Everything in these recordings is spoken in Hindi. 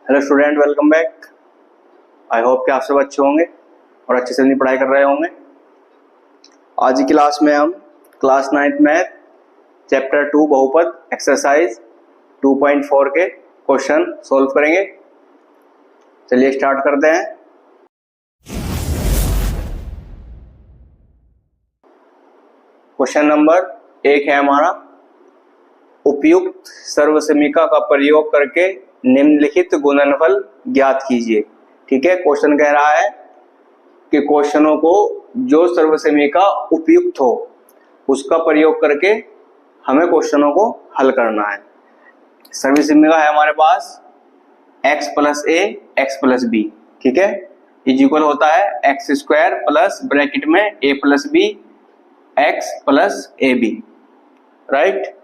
Hello student, welcome back. I hope कि आप सब अच्छे होंगे और अच्छे से अपनी पढ़ाई कर रहे होंगे। आज की क्लास में हम क्लास 9th मैथ चैप्टर 2 बहुपद एक्सरसाइज 2.4 के क्वेश्चन सोल्व करेंगे। चलिए स्टार्ट करते हैं। क्वेश्चन नंबर 1 है हमारा, उपयुक्त सर्वसमीका का प्रयोग करके निम्नलिखित गुणनफल ज्ञात कीजिए। ठीक है, क्वेश्चन कह रहा है कि क्वेश्चनों को जो सर्वसमीका उपयुक्त हो उसका प्रयोग करके हमें क्वेश्चनों को हल करना है। सर्वसमीका है हमारे पास x प्लस ए एक्स प्लस बी, ठीक है, इज इक्वल होता है एक्स स्क्वायर प्लस ब्रैकेट में a plus b x plus a b, right.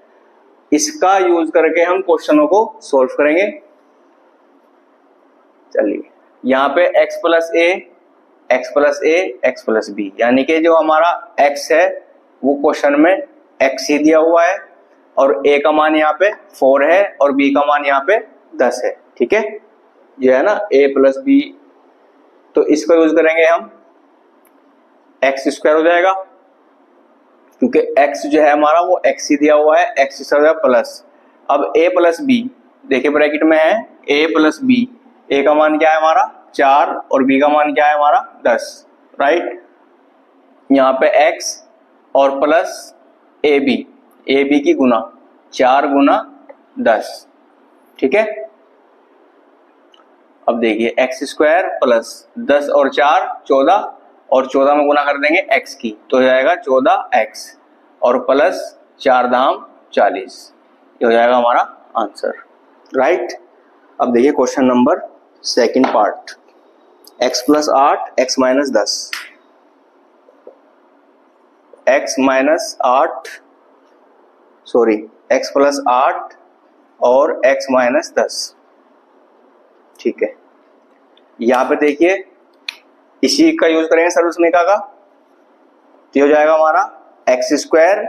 इसका यूज करके हम क्वेश्चनों को सॉल्व करेंगे। चलिए, यहाँ पे x प्लस ए एक्स प्लस ए एक्स प्लस बी, यानी कि जो हमारा x है वो क्वेश्चन में x ही दिया हुआ है और a का मान यहाँ पे 4 है और b का मान यहाँ पे 10 है। ठीक है, ये है ना a प्लस बी, तो इसको यूज करेंगे हम, एक्स स्क्वायर हो जाएगा क्योंकि x जो है हमारा वो x ही दिया हुआ है, x स्क्वायर प्लस, अब a प्लस बी, देखिए ब्रैकेट में है a प्लस बी, a का मान क्या है हमारा 4 और b का मान क्या है हमारा 10, राइट। यहाँ पे x और प्लस ए बी की गुना 4 गुना 10, ठीक है। अब देखिए एक्स स्क्वायर प्लस 10 और 4 14 और 14 में गुना कर देंगे x की, तो हो जाएगा 14x और प्लस 4 दाम 40, ये हो जाएगा हमारा आंसर, राइट। अब देखिए question number second part, x plus 8 x minus 10, x minus 8 sorry x plus 8 और x माइनस 10, ठीक है। यहाँ पे देखिए इसी का यूज करेंगे सर्वसमीका का, तो हो जाएगा हमारा एक्स स्क्वायर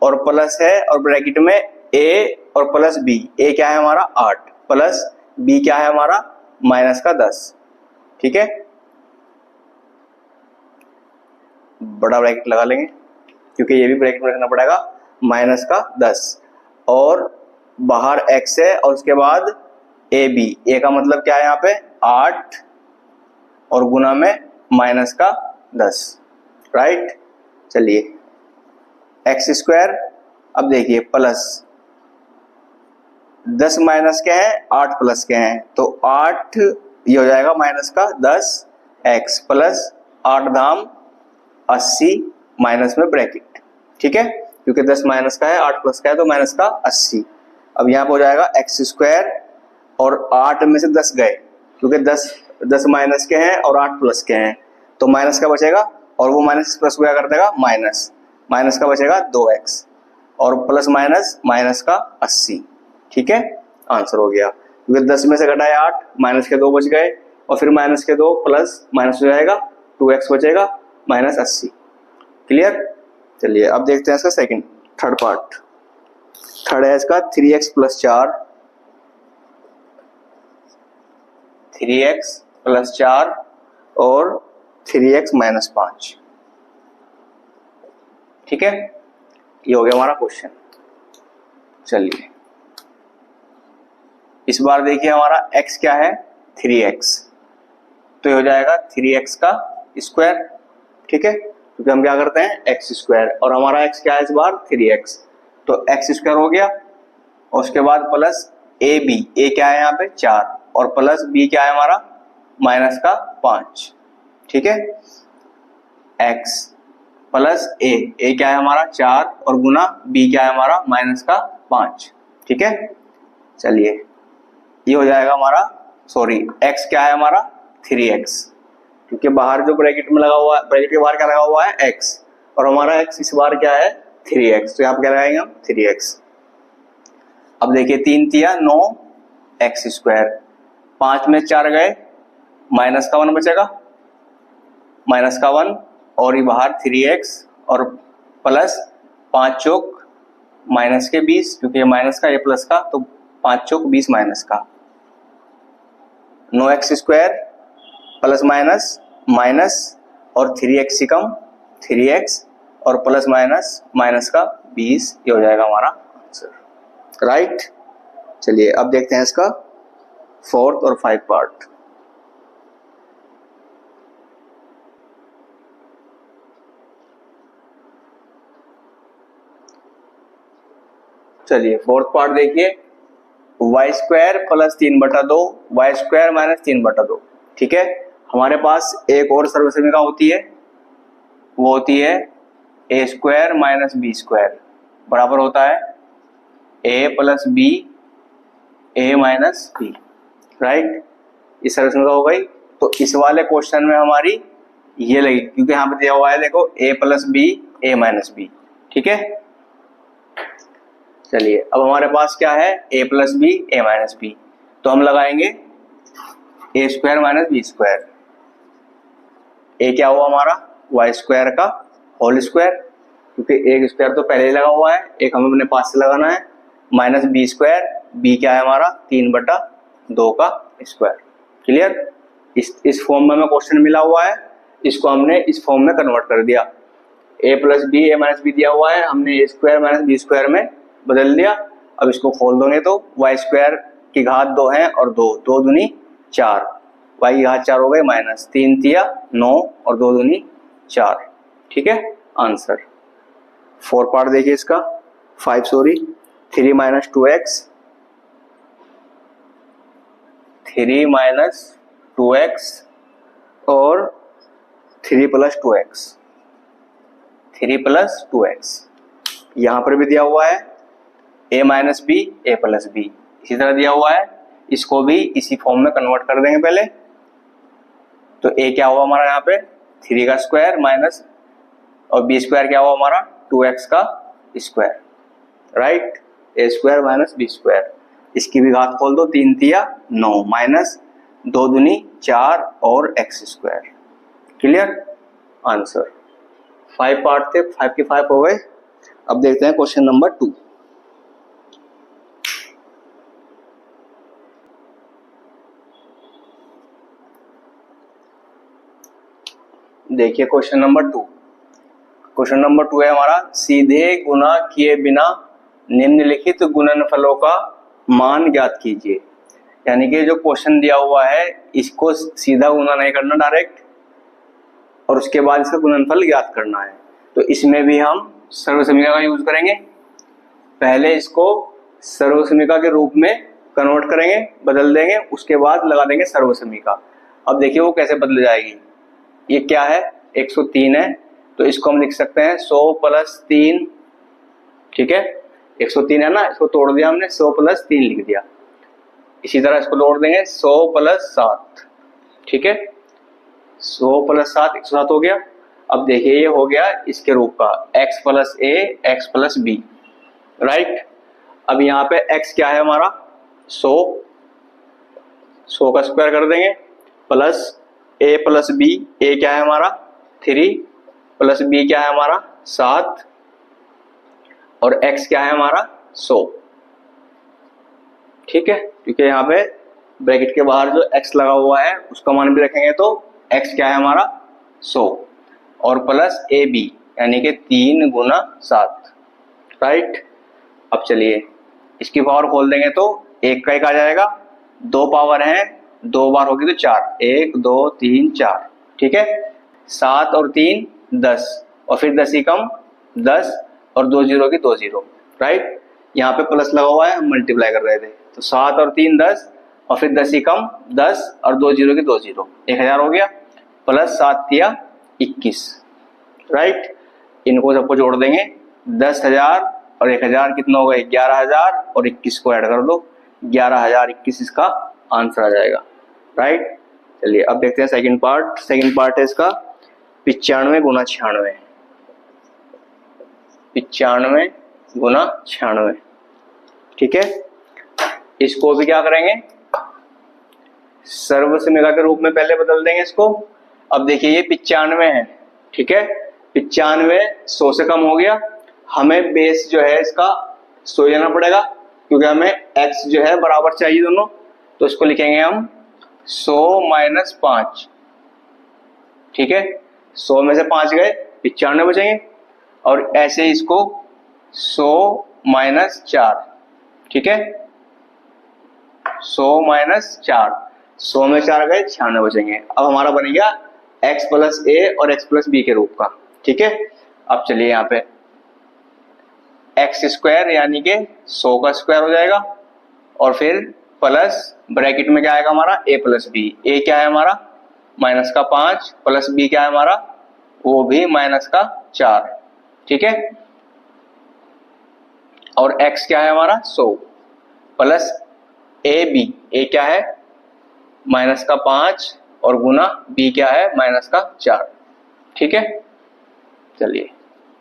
और प्लस है और ब्रैकेट में a और प्लस b, a क्या है हमारा 8 प्लस b क्या है हमारा माइनस का 10, ठीक है। बड़ा ब्रैकेट लगा लेंगे क्योंकि ये भी ब्रैकेट में रखना पड़ेगा, माइनस का 10 और बाहर x है और उसके बाद a का मतलब क्या है यहाँ पे 8 और गुना में माइनस का 10, राइट। चलिए एक्स स्क्वायर, अब देखिए प्लस 10 माइनस के हैं 8 प्लस के हैं, तो 8 ये हो जाएगा माइनस का 10 एक्स प्लस 8 धाम 80 माइनस में ब्रैकेट, ठीक है, क्योंकि 10 माइनस का है 8 प्लस का है तो माइनस का 80। अब यहाँ पे हो जाएगा एक्स स्क्वायर और 8 में से 10 गए क्योंकि 10 माइनस के हैं और 8 प्लस के हैं, तो माइनस का बचेगा और वो माइनस प्लस क्या कर देगा माइनस का बचेगा 2x और प्लस माइनस माइनस का 80, ठीक है, आंसर हो गया। क्योंकि 10 में से घटाया 8, माइनस के 2 बच गए और फिर माइनस के 2 प्लस माइनस हो जाएगा 2x बचेगा माइनस 80, क्लियर। चलिए अब देखते हैं इसका थर्ड पार्ट। थर्ड है इसका 3x प्लस 4, 3x प्लस 4 और 3x माइनस 5, ठीक है, ये हो गया हमारा क्वेश्चन। चलिए इस बार देखिए हमारा x क्या है 3x, तो ये हो जाएगा 3x का स्क्वायर, ठीक है, क्योंकि हम क्या करते हैं x स्क्वायर और हमारा x क्या है इस बार 3x, तो x स्क्वायर हो गया और उसके बाद प्लस a क्या है यहाँ पे 4 और प्लस b क्या है हमारा माइनस का 5, ठीक है, x प्लस a क्या है हमारा 4 और गुना b क्या है हमारा माइनस का 5, ठीक है। चलिए ये हो जाएगा हमारा x क्या है हमारा 3x, क्योंकि बाहर जो ब्रैकेट में लगा हुआ है, ब्रैकेट के बाहर क्या लगा हुआ है x और हमारा x इस बार क्या है 3x, तो यहाँ पे क्या लगाएंगे हम 3x। अब देखिए 3 तिया 9 एक्स स्क्वायर, 5 में 4 गए माइनस का 1 बचेगा, माइनस का 1 और ये बाहर 3x और प्लस 5 चौक माइनस के 20, क्योंकि ये माइनस का ये प्लस का, तो 5 चौक 20 माइनस का, 9 x square plus minus minus और 3 एक्स से कम 3 एक्स और प्लस माइनस माइनस का 20, ये हो जाएगा हमारा आंसर। राइट, चलिए अब देखते हैं इसका 4th और 5th पार्ट। चलिए 4th पार्ट देखिए, Y square plus 3/2 Y square minus 3/2। ठीक है, हमारे पास एक और सर्वसमीका होती है, वो होती है ए स्क्वायर माइनस बी स्क्वायर बराबर होता है ए प्लस बी ए माइनस बी। राइट, इस सर्वसमीका हो गई। तो इस वाले क्वेश्चन में हमारी ये लगी, क्योंकि यहाँ पे दिया हुआ है देखो ए प्लस बी ए माइनस बी। ठीक है, चलिए अब हमारे पास क्या है ए प्लस बी ए माइनस बी, तो हम लगाएंगे ए स्क्वायर माइनस बी स्क्वायर। ए क्या हुआ हमारा वाई स्क्वायर का होल स्क्वायर, क्योंकि एक स्क्वायर तो पहले ही लगा हुआ है, एक हमें अपने पास से लगाना है, माइनस बी स्क्वायर, बी क्या है हमारा 3/2 का स्क्वायर। क्लियर, इस फॉर्म में हमें क्वेश्चन मिला हुआ है, इसको हमने इस फॉर्म में कन्वर्ट कर दिया। ए प्लस बी ए माइनस बी दिया हुआ है, हमने ए स्क्वायर माइनस बी स्क्वायर में बदल दिया। अब इसको खोल दोगे तो वाई स्क्वायर की घात 2 है और 2 2 दूनी 4, वाई की घात 4 हो गई माइनस 3 तिया 9 और 2 दूनी 4। ठीक है, आंसर। 4 पार्ट देखिए इसका 5 sorry 3 minus 2x 3 minus 2x और 3 प्लस 2x 3 प्लस 2x। यहां पर भी दिया हुआ है a minus B A plus B, इसी तरह दिया हुआ है, इसको भी इसी फॉर्म में कन्वर्ट कर देंगे पहले। तो a क्या हुआ हमारा यहाँ पे 3 का स्क्वायर माइनस और b स्क्वायर क्या हुआ हमारा 2x का square. Right, a square minus b square, इसकी भी घात खोल दो 3 तिया 9 माइनस 2 दूनी 4 और x square. Clear, answer. 5 part थे, 5 के 5 हो गए। अब देखते हैं क्वेश्चन नंबर 2। देखिए क्वेश्चन नंबर 2। क्वेश्चन नंबर 2 है हमारा, सीधे गुणा किए बिना निम्नलिखित गुणनफलों का मान ज्ञात कीजिए। यानी कि जो क्वेश्चन दिया हुआ है इसको सीधा गुणा नहीं करना डायरेक्ट, और उसके बाद इसका गुणनफल ज्ञात करना है। तो इसमें भी हम सर्वसमीका का यूज करेंगे। पहले इसको सर्वसमीका के रूप में कन्वर्ट करेंगे, बदल देंगे, उसके बाद लगा देंगे सर्वसमीका। अब देखिए वो कैसे बदल जाएगी। ये क्या है 103 है, तो इसको हम लिख सकते हैं 100 प्लस 3। ठीक है, 103 है ना, इसको तोड़ दिया हमने 100 प्लस 3 लिख दिया। इसी तरह इसको तोड़ देंगे 100 प्लस 7। ठीक है, 100 प्लस 7 107 हो गया। अब देखिए ये हो गया इसके रूप का x प्लस ए एक्स प्लस बी। राइट, अब यहाँ पे x क्या है हमारा 100 का स्क्वायर कर देंगे, plus a plus B, a क्या है हमारा 3 प्लस b क्या है हमारा 7 और x क्या है हमारा 100। ठीक है, क्योंकि यहाँ पे ब्रैकेट के बाहर जो x लगा हुआ है उसका मान भी रखेंगे, तो x क्या है हमारा 100 और प्लस ए बी यानी कि 3 गुना 7। राइट, अब चलिए इसकी पावर खोल देंगे तो 1 का 1 आ जाएगा, 2 पावर है 2 बार होगी तो 4, 1 2 3 4। ठीक है, 7 और 3 10 और फिर 10 ही कम 10 और 2 जीरो की 2 जीरो। राइट, यहाँ पे प्लस लगा हुआ है, हम मल्टीप्लाई कर रहे थे, तो 7 और 3 10 और फिर 10 ही कम 10 और 2 जीरो की 2 जीरो, 1000 हो गया, प्लस 7 तिया 21। राइट, इनको सबको जोड़ देंगे 10,000 और 1000 कितना हो गए 11,000 और 21 को ऐड कर दो 11,021 इसका आंसर आ जाएगा। राइट, चलिए अब देखते हैं सेकंड पार्ट। सेकंड पार्ट है इसका 95 गुना 96। 95 गुना 96। ठीक है, इसको भी क्या करेंगे सर्वसमीका के रूप में पहले बदल देंगे इसको। अब देखिए ये 95 है। ठीक है, 95 100 से कम हो गया, हमें बेस जो है इसका 100 लेना पड़ेगा, क्योंकि हमें x जो है बराबर चाहिए दोनों। तो इसको लिखेंगे हम 100 माइनस 5, ठीक है, 100 में से 5 गए 95 बचेंगे, और ऐसे इसको 100 माइनस 4, ठीक है, 100 माइनस 4, 100 में 4 गए 96 बचेंगे। अब हमारा बन गया x प्लस ए और x प्लस बी के रूप का, ठीक है। अब चलिए यहाँ पे एक्स स्क्वायर यानी कि 100 का स्क्वायर हो जाएगा, और फिर प्लस ब्रैकेट में क्या आएगा हमारा a प्लस बी। ए क्या है हमारा माइनस का 5, प्लस बी क्या है हमारा वो भी माइनस का 4, ठीक है, और x क्या है हमारा 100, प्लस ए बी, ए क्या है माइनस का 5 और गुना b क्या है माइनस का 4, ठीक है। चलिए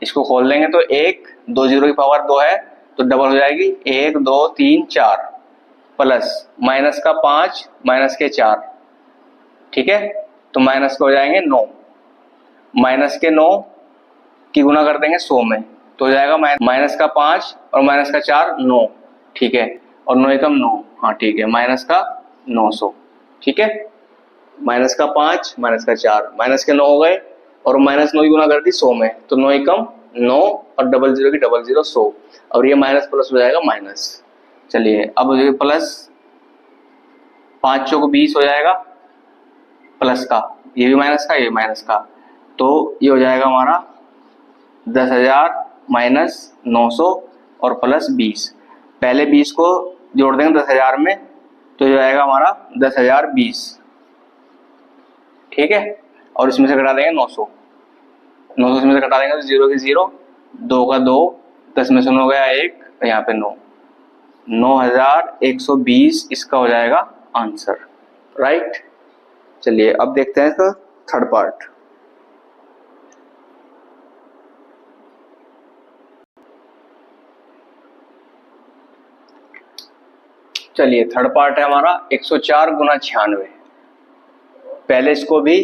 इसको खोल देंगे तो 1, 2 जीरो की पावर 2 है तो डबल हो जाएगी 1 2 3 4, प्लस माइनस का 5 माइनस के 4, ठीक है, तो माइनस के हो जाएंगे 9, माइनस के 9 की गुना कर देंगे 100 में तो हो जाएगा माइनस का 5 और माइनस का 4 9, ठीक है, और 9 एकम 9, हाँ ठीक है, माइनस का 900, ठीक है, माइनस का 5 माइनस का 4 माइनस के 9 हो गए, और माइनस 9 की गुना कर दी 100 में तो 9 एकम 9 और डबल जीरो की डबल जीरो 100, और ये माइनस प्लस हो जाएगा माइनस। चलिए अब हो जाएगा प्लस 5 चौको 20 हो जाएगा प्लस का, ये भी माइनस का ये माइनस का, तो ये हो जाएगा हमारा 10,000 माइनस 900 और प्लस 20, पहले 20 को जोड़ देंगे 10,000 में तो जो आएगा हमारा 10,020, ठीक है, और इसमें से घटा देंगे 900, 900 इसमें से घटा देंगे तो 0 की 0, 2 का 2, 10 में से 9 गया 1, यहाँ पे 9, 9,120 इसका हो जाएगा आंसर, राइट। चलिए अब देखते हैं इसका थर्ड पार्ट। चलिए थर्ड पार्ट है हमारा 104 गुना 96। पहले इसको भी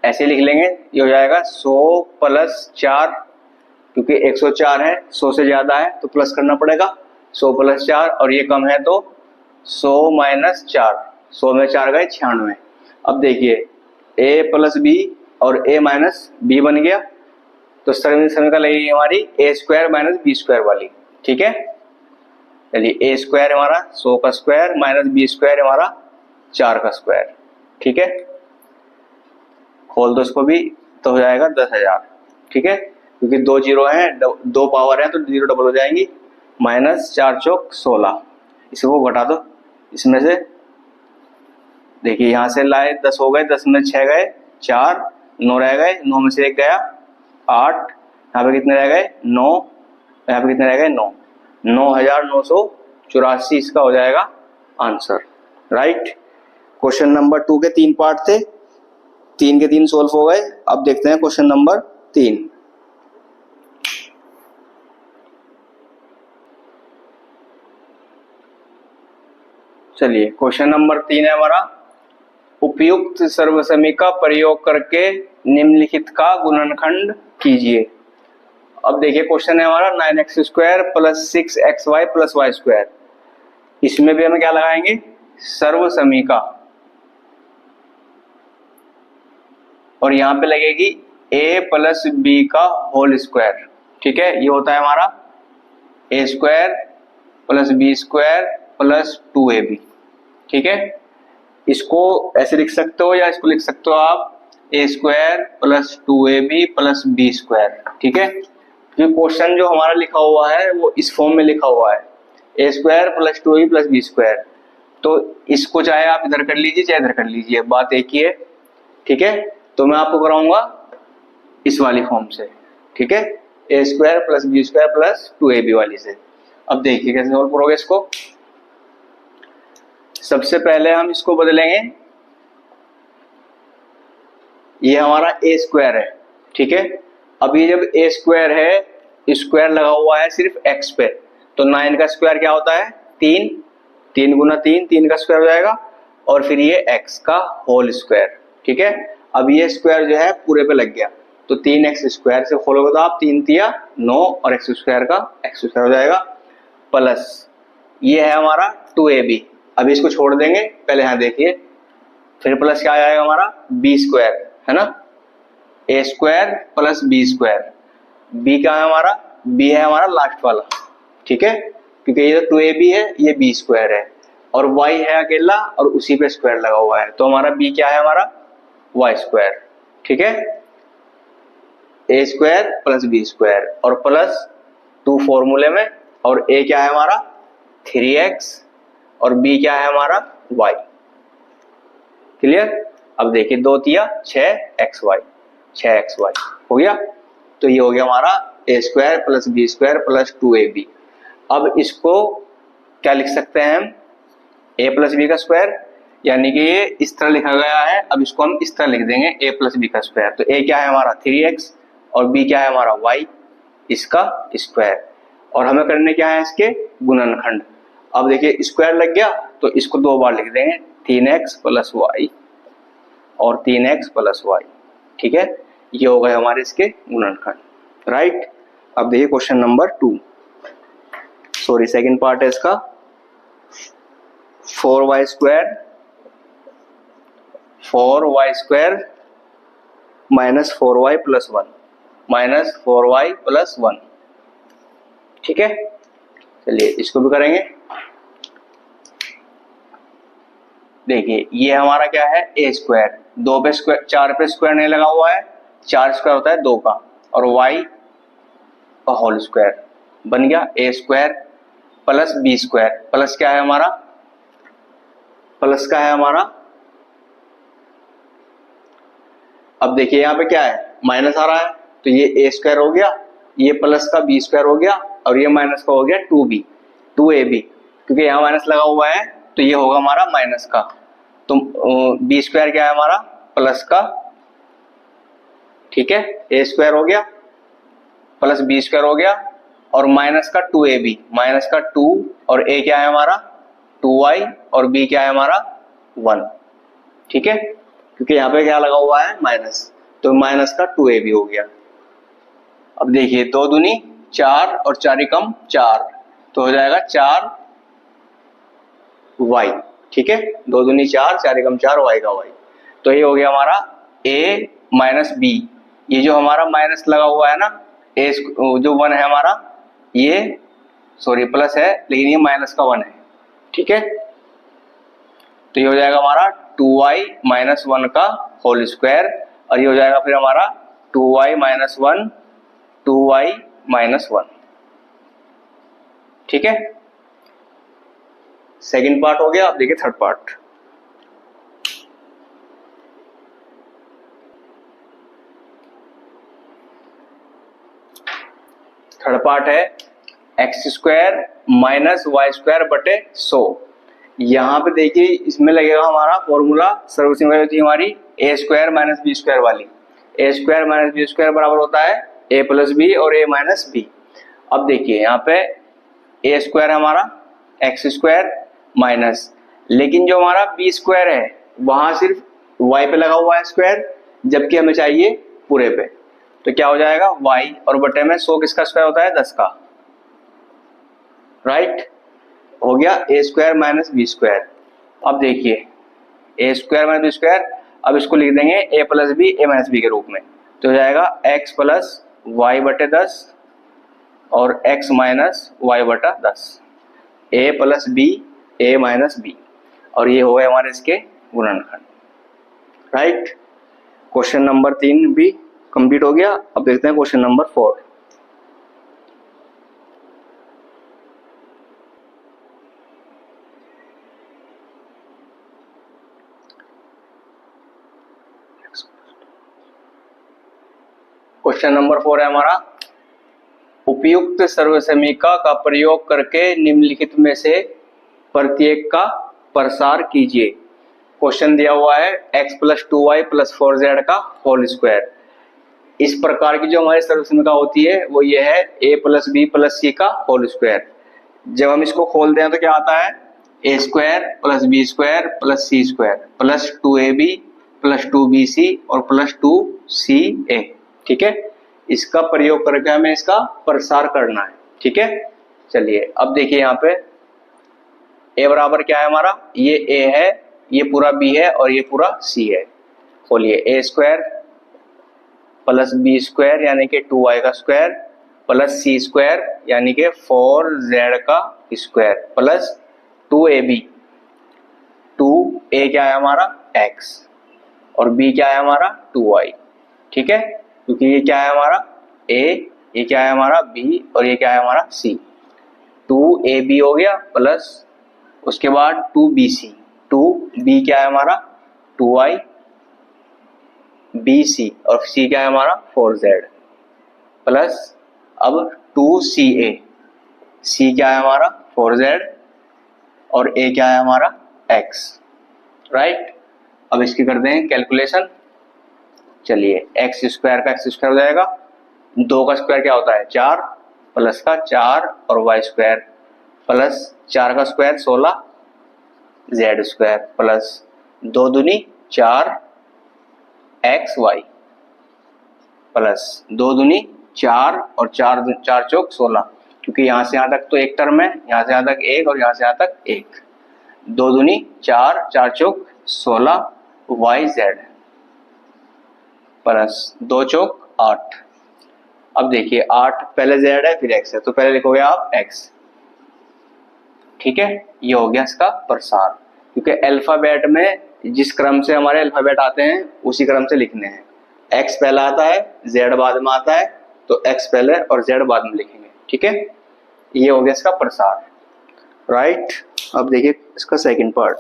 ऐसे लिख लेंगे, ये हो जाएगा 100 प्लस 4, क्योंकि 104 है 100 से ज्यादा है तो प्लस करना पड़ेगा, 100 प्लस 4 और ये कम है तो 100 माइनस 4, 100 में 4 गए 96। अब देखिए a प्लस बी और a माइनस बी बन गया, तो समीकरण लगेगी हमारी a square minus B square वाली, ठीक है। चलिए a स्क्वायर हमारा 100 का स्क्वायर माइनस बी स्क्वायर हमारा 4 का स्क्वायर, ठीक है, खोल दो इसको भी तो हो जाएगा 10,000, ठीक है, क्योंकि 2 जीरो हैं 2 पावर है तो जीरो डबल हो जाएंगी, माइनस 4 चौक 16, इसको घटा दो इसमें से, देखिए यहाँ से लाए 10 हो गए, 10 में 6 गए 4, 9 रह गए, 9 में से 1 गया 8, यहाँ पे कितने रह गए 9, यहाँ पे कितने रह गए 9, 9,984 इसका हो जाएगा आंसर, राइट। क्वेश्चन नंबर 2 के 3 पार्ट थे, 3 के 3 सोल्व हो गए। अब देखते हैं क्वेश्चन नंबर 3। चलिए क्वेश्चन नंबर 3 है हमारा, उपयुक्त सर्वसमी का प्रयोग करके निम्नलिखित का गुणनखंड कीजिए। अब देखिए क्वेश्चन है हमारा 9x square plus 6xy plus Y square, इसमें भी हमें क्या लगाएंगे सर्वसमी का, और यहाँ पे लगेगी a प्लस बी का होल स्क्वायर, ठीक है, ये होता है हमारा a square plus B square plus 2ab, ठीक है। इसको ऐसे लिख सकते हो या इसको लिख सकते हो आप a square plus 2ab plus B square, ठीक है। जो क्वेश्चन जो हमारा लिखा हुआ है वो इस फॉर्म में लिखा हुआ है a square plus 2ab plus B square, तो इसको चाहे आप इधर कर लीजिए चाहे इधर कर लीजिए, बात एक ही है, ठीक है। तो मैं आपको कराऊंगा इस वाली फॉर्म से, ठीक है, a square plus B square plus 2ab वाली से। अब देखिए कैसे सॉल्व करोगे इसको। सबसे पहले हम इसको बदलेंगे, ये हमारा a स्क्वायर है, ठीक है। अब ये जब a स्क्वायर है, स्क्वायर लगा हुआ है सिर्फ x पे, तो 9 का स्क्वायर क्या होता है 3, 3 गुना 3, 3 का स्क्वायर हो जाएगा, और फिर ये x का होल स्क्वायर, ठीक है। अब ये स्क्वायर जो है पूरे पे लग गया, तो 3x स्क्वायर से खोलोगे तो आप 3 तिया 9 और x स्क्वायर का x स्क्वायर हो जाएगा, प्लस ये है हमारा 2ab, अब इसको छोड़ देंगे, पहले यहाँ देखिए, फिर प्लस क्या आ जाएगा हमारा बी स्क्वायर, है ना, a square plus B square. B क्या है हमारा, बी है हमारा लास्ट वाला, ठीक है, क्योंकि ये तो 2ab है, ये बी स्क्वायर है, और y है अकेला और उसी पे स्क्वायर लगा हुआ है, तो हमारा b क्या है हमारा y स्क्वायर, ठीक है, a square plus B square और प्लस 2 फॉर्मूले में, और a क्या है हमारा 3x और b क्या है हमारा y। क्लियर। अब देखिए 2 तिया 6xy, 6xy हो गया। तो ये हो गया हमारा a square plus B square plus 2ab। अब इसको क्या लिख सकते हैं हम, a प्लस बी का स्क्वायर, यानी कि ये इस तरह लिखा गया है, अब इसको हम इस तरह लिख देंगे a प्लस बी का स्क्वायर। तो a क्या है हमारा 3x और b क्या है हमारा y, इसका स्क्वायर, और हमें करने क्या है इसके गुणनखंड। अब देखिए स्क्वायर लग गया तो इसको 2 बार लिख देंगे, 3x प्लस वाई और 3x प्लस वाई, ठीक है, ये हो गए हमारे इसके गुणनखंड, राइट। अब देखिए question number 2, sorry second part है इसका, 4y square minus 4y plus 1 minus 4y plus 1, ठीक है। चलिए इसको भी करेंगे। देखिए ये हमारा क्या है a स्क्वायर, 2 पे स्क्वायर, 4 पे स्क्वायर नहीं लगा हुआ है, 4 स्क्वायर होता है 2 का, और y का होल स्क्वायर बन गया a square plus B square, plus क्या है हमारा, प्लस का है हमारा, अब देखिए यहाँ पे क्या है माइनस आ रहा है, तो ये a स्क्वायर हो गया, ये प्लस का b स्क्वायर हो गया, और ये माइनस का हो गया 2ab, क्योंकि यहाँ माइनस लगा हुआ है तो ये होगा हमारा माइनस का, तो b स्क्वायर क्या है हमारा प्लस का, ठीक है, a स्क्वायर हो गया प्लस b स्क्वायर हो गया, और माइनस का 2ab, माइनस का 2, और a क्या है हमारा 2y और b क्या है हमारा 1, ठीक है, क्योंकि यहाँ पे क्या लगा हुआ है माइनस, तो माइनस का 2ab हो गया। अब देखिए 2 दूनी 4 और 4 ही कम 4, तो हो जाएगा 4y, ठीक है, 2 दूनी 4, 4 ही कम 4, y का y, तो ये हो गया हमारा a माइनस b, ये जो हमारा माइनस लगा हुआ है ना, a जो 1 है हमारा, ये सॉरी प्लस है लेकिन ये माइनस का 1 है, ठीक है, तो ये हो जाएगा हमारा 2y माइनस 1 का होल स्क्वायर, और ये हो जाएगा फिर हमारा 2y माइनस 1, 2y माइनस 1, ठीक है। सेकेंड पार्ट हो गया। अब देखिए थर्ड पार्ट, थर्ड पार्ट है X square minus Y square बटे 100। यहाँ पे देखिए इसमें लगेगा हमारा फॉर्मूला, सर्विसिंग वैल्यू थी हमारी ए स्क्वायर माइनस बी स्क्वायर वाली, ए स्क्वायर माइनस बी स्क्वायर बराबर होता है ए प्लस बी और ए माइनस बी। अब देखिए यहाँ पे ए स्क्वायर हमारा एक्स स्क्वायर माइनस, लेकिन जो हमारा बी स्क्वायर है वहां सिर्फ वाई पे लगा हुआ है स्क्वायर, जबकि हमें चाहिए पूरे पे, तो क्या हो जाएगा y और बटे में 100 किसका स्क्वायर होता है 10 का, राइट, हो गया ए स्क्वायर माइनस बी स्क्वायर। अब देखिए ए स्क्वायर माइनस बी स्क्वायर, अब इसको लिख देंगे ए प्लस बी ए माइनस बी के रूप में, तो हो जाएगा x प्लस वाई बटे 10 और x माइनस वाई बटा 10, ए प्लस बी ए माइनस बी, और ये हो गए हमारे इसके गुणनखंड, राइट। क्वेश्चन नंबर 3 भी कंप्लीट हो गया। अब देखते हैं क्वेश्चन नंबर 4। क्वेश्चन नंबर 4 है हमारा, उपयुक्त सर्वसमीका का प्रयोग करके निम्नलिखित में से प्रत्येक का प्रसार कीजिए। क्वेश्चन दिया हुआ है x plus 2y plus 4z का होल स्क्वायर। इस प्रकार की जो हमारी सर्वसमीका होती है वो ये है a प्लस बी प्लस सी का होल स्क्वायर। जब हम इसको खोलते हैं तो क्या आता है a square plus B square plus C square plus 2ab plus 2bc और प्लस 2ca, ठीक है। इसका प्रयोग करके हमें इसका प्रसार करना है, ठीक है। चलिए अब देखिए यहाँ पे ए बराबर क्या है हमारा, ये ए है, ये पूरा बी है और ये पूरा सी है। खोलिए, ए स्क्वायर प्लस बी स्क्वायर यानी कि 2y का स्क्वायर प्लस सी स्क्वायर यानी कि 4z का स्क्वायर प्लस 2ab, 2a क्या है हमारा x और b क्या है हमारा 2y। ठीक है, क्योंकि ये क्या है हमारा a, ये क्या है हमारा b और ये क्या है हमारा c। 2ab हो गया प्लस उसके बाद 2bc, 2b क्या है हमारा 2y, bc और c क्या है हमारा 4z प्लस अब 2ca, c क्या है हमारा 4z और a क्या है हमारा x। राइट, अब इसकी करते हैं कैलकुलेशन। चलिए, एक्स स्क्वायर का एक्स स्क्वायर हो जाएगा, 2 का स्क्वायर क्या होता है 4 प्लस का 4 और वाई स्क्वायर प्लस 4 का स्क्वायर 16 जेड स्क्वायर प्लस 2 दूनी 4 एक्स वाई प्लस 2 दूनी 4 और 4 चौक 16, क्योंकि यहाँ से यहाँ तक तो एक टर्म है, यहाँ से यहाँ तक एक और यहाँ से यहाँ तक एक, 2 दूनी 4, 4 चौक 16 वाई जेड प्लस 2 चौक 8। अब देखिए 8 पहले जेड है फिर एक्स है, तो पहले लिखोगे आप एक्स। ठीक है, ये हो गया इसका प्रसार, क्योंकि अल्फाबेट में जिस क्रम से हमारे अल्फाबेट आते हैं उसी क्रम से लिखने हैं। एक्स पहला आता है, जेड बाद में आता है, तो एक्स पहले और जेड बाद में लिखेंगे। ठीक है, ये हो गया इसका प्रसार। राइट, अब देखिए इसका सेकंड पार्ट।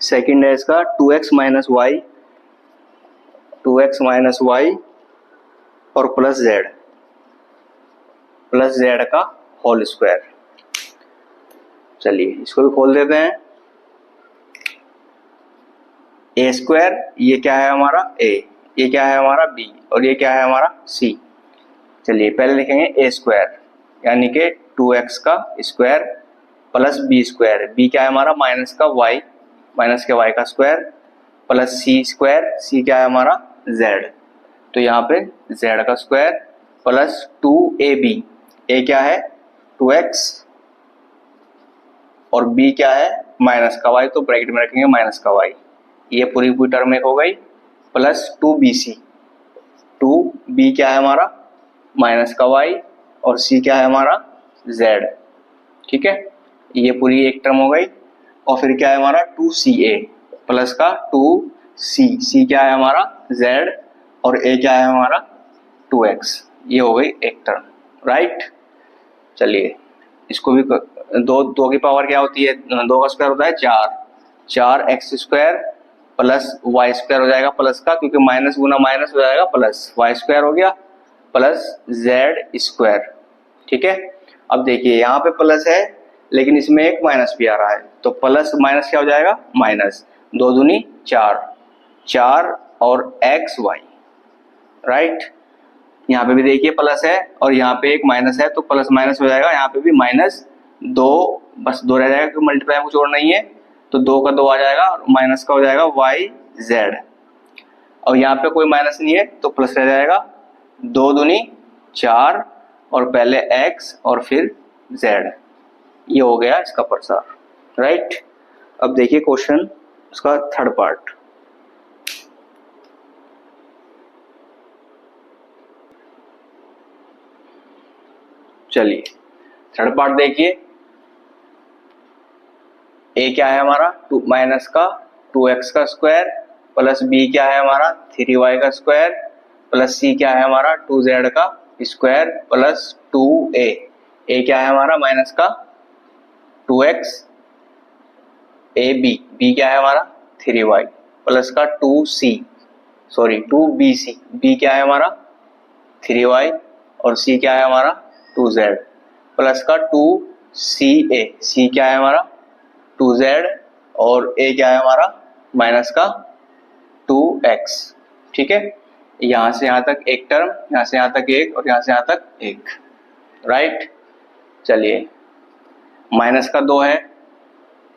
सेकंड है इसका 2x minus Y, 2x minus Y और प्लस जेड का होल स्क्वायर। चलिए इसको भी खोल देते हैं। ए स्क्वायर ये क्या है हमारा a, ये क्या है हमारा b और ये क्या है हमारा c। चलिए पहले लिखेंगे ए स्क्वायर यानी कि 2x का square plus B square, b क्या है हमारा माइनस का y, माइनस के y का square plus C square, c क्या है हमारा z, तो यहाँ पे z का स्क्वायर प्लस 2ab, a क्या है 2x और b क्या है माइनस का y, तो ब्रैकेट में रखेंगे माइनस का y, ये पूरी टर्म एक हो गई प्लस 2bc, 2b क्या है हमारा माइनस का y और c क्या है हमारा z। ठीक है, ये पूरी एक टर्म हो गई। और फिर क्या है हमारा 2ca प्लस का 2c, c क्या है हमारा z और a क्या है हमारा 2x, ये हो गई एक टर्म। राइट, चलिए इसको भी दो की पावर क्या होती है, 2 का स्क्वायर होता है 4 X square plus Y square हो जाएगा प्लस का, क्योंकि माइनस गुना माइनस हो जाएगा प्लस वाई स्क्वायर हो गया प्लस जेड स्क्वायर। ठीक है, अब देखिए यहाँ पे प्लस है लेकिन इसमें एक माइनस भी आ रहा है, तो प्लस माइनस क्या हो जाएगा माइनस, 2 दूनी 4 और एक्स वाई। राइट, यहाँ पे भी देखिए प्लस है और यहाँ पे एक माइनस है, तो प्लस माइनस हो जाएगा, यहाँ पे भी माइनस 2, बस 2 रह जाएगा क्योंकि मल्टीप्लाई में कुछ और नहीं है, तो 2 का 2 आ जाएगा और माइनस का हो जाएगा वाई जेड। और यहाँ पे कोई माइनस नहीं है तो प्लस रह जाएगा, 2 दूनी 4 और पहले एक्स और फिर जेड, ये हो गया इसका प्रसार। राइट, अब देखिए क्वेश्चन उसका थर्ड पार्ट। चलिए थर्ड पार्ट देखिए, ए क्या है हमारा माइनस का 2x का स्क्वायर प्लस बी क्या है हमारा 3y का स्क्वायर प्लस सी क्या है हमारा 2z का स्क्वायर प्लस 2a, ए क्या है हमारा माइनस का 2x, बी क्या है हमारा 3y प्लस का 2bc, बी क्या है हमारा 3y और सी क्या है हमारा 2z प्लस का 2ca, सी क्या है हमारा 2z और a क्या है हमारा माइनस का 2x। ठीक है, यहाँ से यहाँ तक एक टर्म, यहाँ से यहाँ तक एक और यहाँ से यहाँ तक एक। राइट, चलिए माइनस का 2 है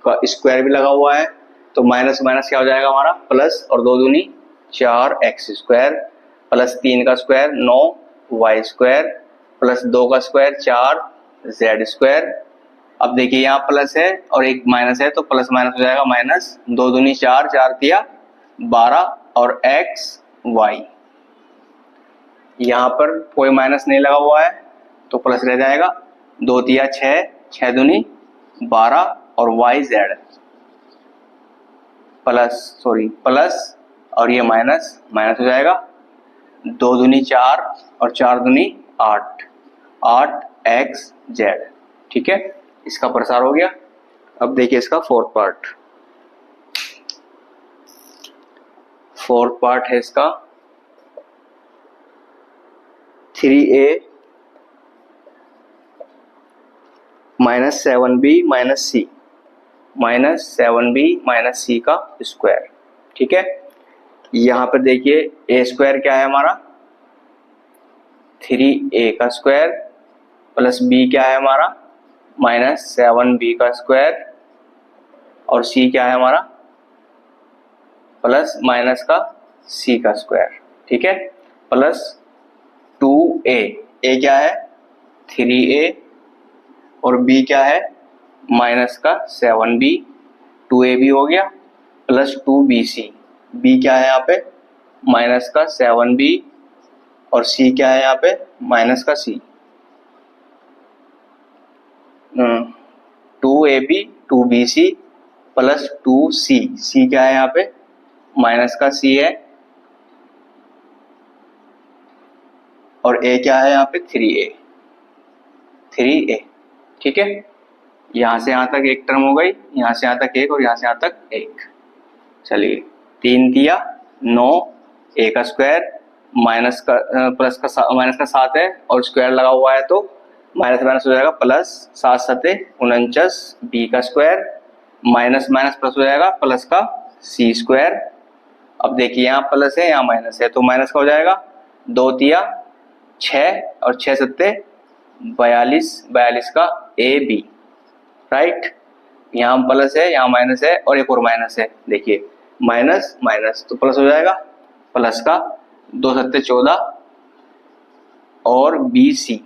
का स्क्वायर भी लगा हुआ है, तो माइनस माइनस क्या हो जाएगा हमारा प्लस और 2 दूनी 4x स्क्वायर प्लस 3 का स्क्वायर 9y स्क्वायर प्लस 2 का स्क्वायर 4 जेड स्क्वायर। अब देखिए यहाँ प्लस है और एक माइनस है तो प्लस माइनस हो जाएगा माइनस, 2 दूनी 4, 4 तिया 12 और एक्स वाई। यहाँ पर कोई माइनस नहीं लगा हुआ है तो प्लस रह जाएगा, 2 तिया 6, 6 दूनी 12 और वाई जेड प्लस और ये माइनस माइनस हो जाएगा, 2 दूनी 4 और 4 दूनी 8, 8 एक्स जेड। ठीक है, इसका प्रसार हो गया। अब देखिए इसका फोर्थ पार्ट है इसका 3a माइनस 7b माइनस सी का स्क्वायर। ठीक है, यहां पर देखिए a स्क्वायर क्या है हमारा 3a का स्क्वायर प्लस b क्या है हमारा माइनस 7b का स्क्वायर और c क्या है हमारा प्लस माइनस का c का स्क्वायर। ठीक है, प्लस 2a, a क्या है 3a और b क्या है माइनस का 7b, 2a भी हो गया प्लस 2bc, b क्या है यहाँ पे माइनस का 7b और c क्या है यहाँ पे माइनस का c, 2ab 2bc plus 2c, c क्या है यहाँ पे माइनस का c है और a क्या है यहाँ पे 3a। ठीक है, यहां से यहां तक एक टर्म हो गई, यहां से यहां तक एक और यहां से यहां तक एक। चलिए 3 तिया 9, a का स्क्वायर माइनस का प्लस का माइनस का 7 है और स्क्वायर लगा हुआ है तो माइनस माइनस हो जाएगा प्लस, 7 7 49, b का स्क्वायर माइनस माइनस प्लस हो जाएगा प्लस का c स्क्वायर। अब देखिए यहाँ प्लस है यहाँ माइनस है तो माइनस का हो जाएगा 2 तिया 6 और 6 7 42, 42 का ab। राइट, यहाँ प्लस है यहाँ माइनस है और एक और माइनस है, देखिए माइनस माइनस तो प्लस हो जाएगा प्लस का 2 7 14 और bc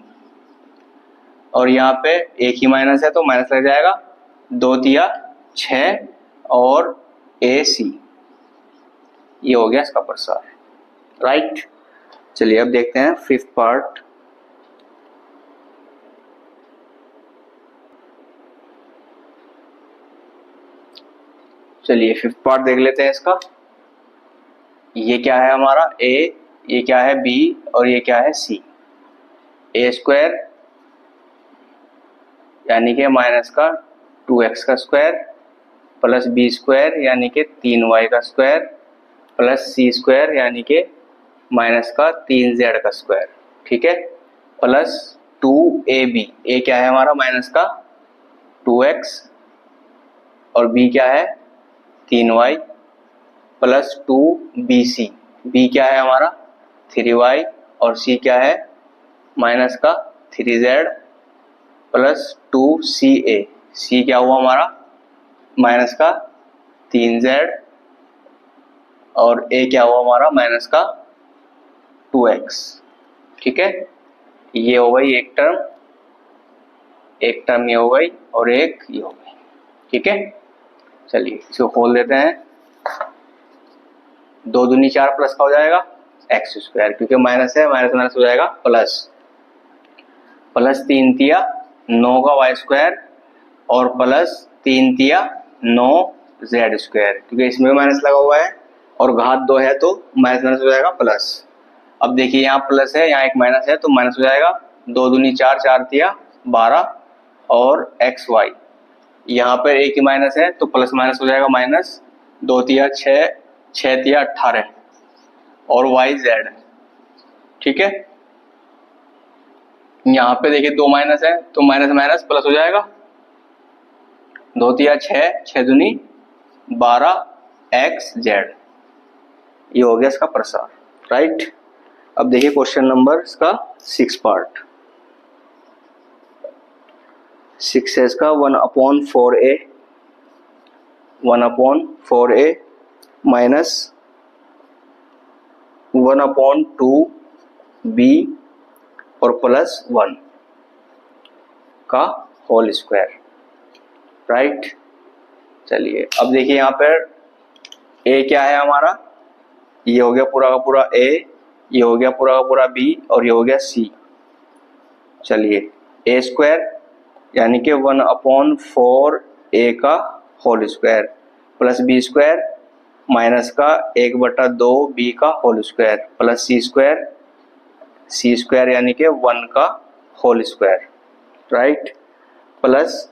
और यहाँ पे एक ही माइनस है तो माइनस लग जाएगा 2 तिया 6 और ac। ये हो गया इसका प्रसार। राइट, चलिए अब देखते हैं फिफ्थ पार्ट। चलिए फिफ्थ पार्ट देख लेते हैं इसका। ये क्या है हमारा a, ये क्या है b और ये क्या है c। a स्क्वायर यानी कि माइनस का 2x का स्क्वायर प्लस b स्क्वायर यानी कि 3y का स्क्वायर प्लस c स्क्वायर यानी कि माइनस का 3z का स्क्वायर। ठीक है, प्लस 2ab, a क्या है हमारा माइनस का 2x और b क्या है 3y प्लस 2bc, b क्या है हमारा 3y और c क्या है माइनस का 3z प्लस 2ca, c क्या हुआ हमारा माइनस का 3z और a क्या हुआ हमारा माइनस का 2x। ठीक है, ये हो गई एक टर्म ये हो गई और एक ये हो गई। ठीक है, चलिए इसको खोल देते हैं। 2 दूनी 4 प्लस का हो जाएगा एक्स स्क्वायर, क्योंकि माइनस है माइनस माइनस हो जाएगा प्लस, प्लस 3 तिया 9 का वाई स्क्वायर और प्लस 3 तिया 9 जेड स्क्वायर, क्योंकि इसमें माइनस लगा हुआ है और घात 2 है तो माइनस माइनस हो जाएगा प्लस। अब देखिए यहाँ प्लस है यहाँ एक माइनस है तो माइनस हो जाएगा, 2 दूनी 4, 4 तिया 12 और एक्स वाई। यहाँ पर एक ही माइनस है तो प्लस माइनस हो जाएगा माइनस, 2 तिया 6, 6 तिया 18 और वाई जेड। ठीक है, यहाँ पे देखिए 2 माइनस है तो माइनस माइनस प्लस हो जाएगा, 2 तिया 6, 6 दूनी 12 एक्स जेड। ये हो गया इसका प्रसार। राइट, अब देखिए क्वेश्चन नंबर इसका 6 पार्ट। 6 है इसका 1/4a माइनस 1/2b और प्लस 1। का होल स्क्वायर, राइट। चलिए अब देखिए यहाँ पर a क्या है हमारा, ये हो गया पूरा का पूरा a, ये हो गया पूरा का पूरा b और ये हो गया c। चलिए a स्क्वायर यानी कि 1/4 a का whole square plus b square minus का 1/2 b का whole square plus c square यानी कि 1 का whole square, right, plus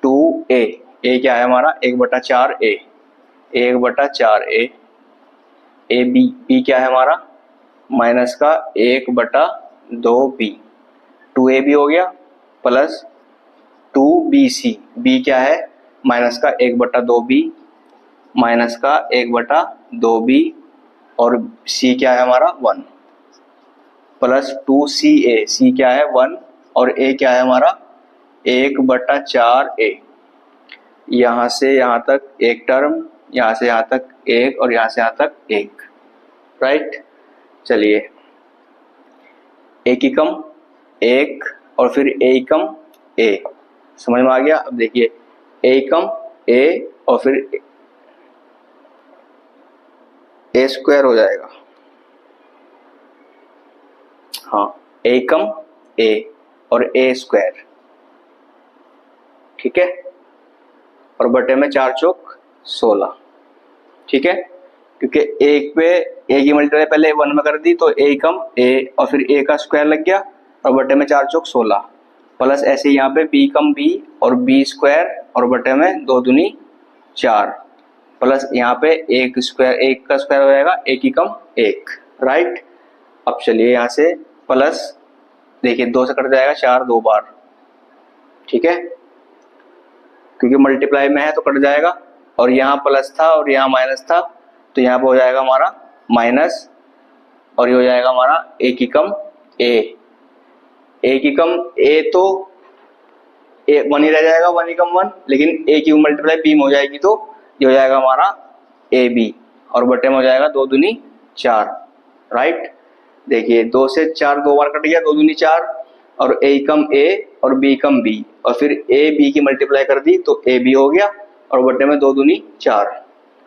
2a, a क्या है हमारा 1/4a, 1/4a, b क्या है हमारा माइनस का 1/2b, 2ab हो गया प्लस 2bc, b क्या है माइनस का 1/2b माइनस का 1/2b और c क्या है हमारा 1 प्लस 2ca, c क्या है 1 और a क्या है हमारा 1/4a। यहाँ से यहाँ तक एक टर्म, यहाँ से यहाँ तक एक और यहाँ से यहाँ तक एक, राइट। चलिए एक एकम एक और फिर ए एकम a, समझ में आ गया। अब देखिए a एकम a और फिर a स्क्वायर हो जाएगा, हाँ a एकम a और a स्क्वायर, ठीक है, और बटे में 4 चौक 16, ठीक है, क्योंकि एक पे a की मल्टीप्लाई पहले 1 में कर दी तो a एकम a और फिर a का स्क्वायर लग गया और बटे में 4 चौक 16 प्लस ऐसे यहाँ पे b एकम b और b स्क्वायर और बटे में 2 दूनी 4 प्लस यहाँ पे एक स्क्वायर, एक का स्क्वायर हो जाएगा 1 एकम 1, राइट। अब चलिए यहाँ से प्लस देखिए 2 से कट जाएगा 4 2 बार, ठीक है, क्योंकि मल्टीप्लाई में है तो कट जाएगा और यहाँ प्लस था और यहाँ माइनस था तो यहाँ पे हो जाएगा हमारा माइनस और ये हो जाएगा हमारा 1 एकम a, 1 एकम a तो 1 ही रह जाएगा 1 एकम 1, लेकिन a की मल्टीप्लाई b में हो जाएगी तो ये हो जाएगा हमारा ab और बटे में हो जाएगा 2 दूनी 4, राइट। देखिए 2 से 4 2 बार कट गया, 2 दूनी 4 और a एकम a और b एकम b और फिर a b की मल्टीप्लाई कर दी तो a b हो गया और बटे में 2 दूनी 4,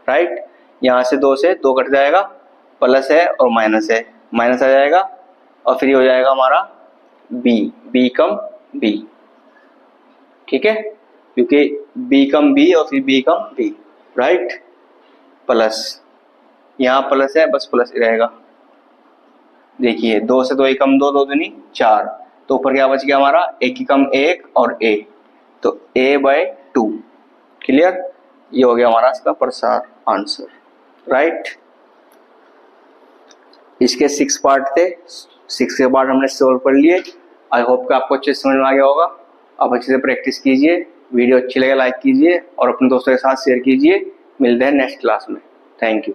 राइट। यहाँ से 2 से 2 कट जाएगा, प्लस है और माइनस है, माइनस आ जाएगा और फिर ये हो जाएगा हमारा b एकम b, ठीक है, क्योंकि b एकम b और फिर b एकम b, राइट, प्लस यहाँ प्लस है बस प्लस रहेगा। देखिए 2 से 2 एकम 2 2 दूनी 4 तो ऊपर क्या बच गया हमारा 1 एकम 1 और a तो a/2, क्लियर, ये हो गया हमारा इसका प्रसार आंसर, राइट। इसके 6 पार्ट थे, 6 के पार्ट हमने सॉल्व कर लिए। आई होप कि आपको अच्छे से समझ में आ गया होगा। आप अच्छे से प्रैक्टिस कीजिए, वीडियो अच्छी लगे लाइक कीजिए और अपने दोस्तों के साथ शेयर कीजिए। मिलते हैं नेक्स्ट क्लास में, थैंक यू।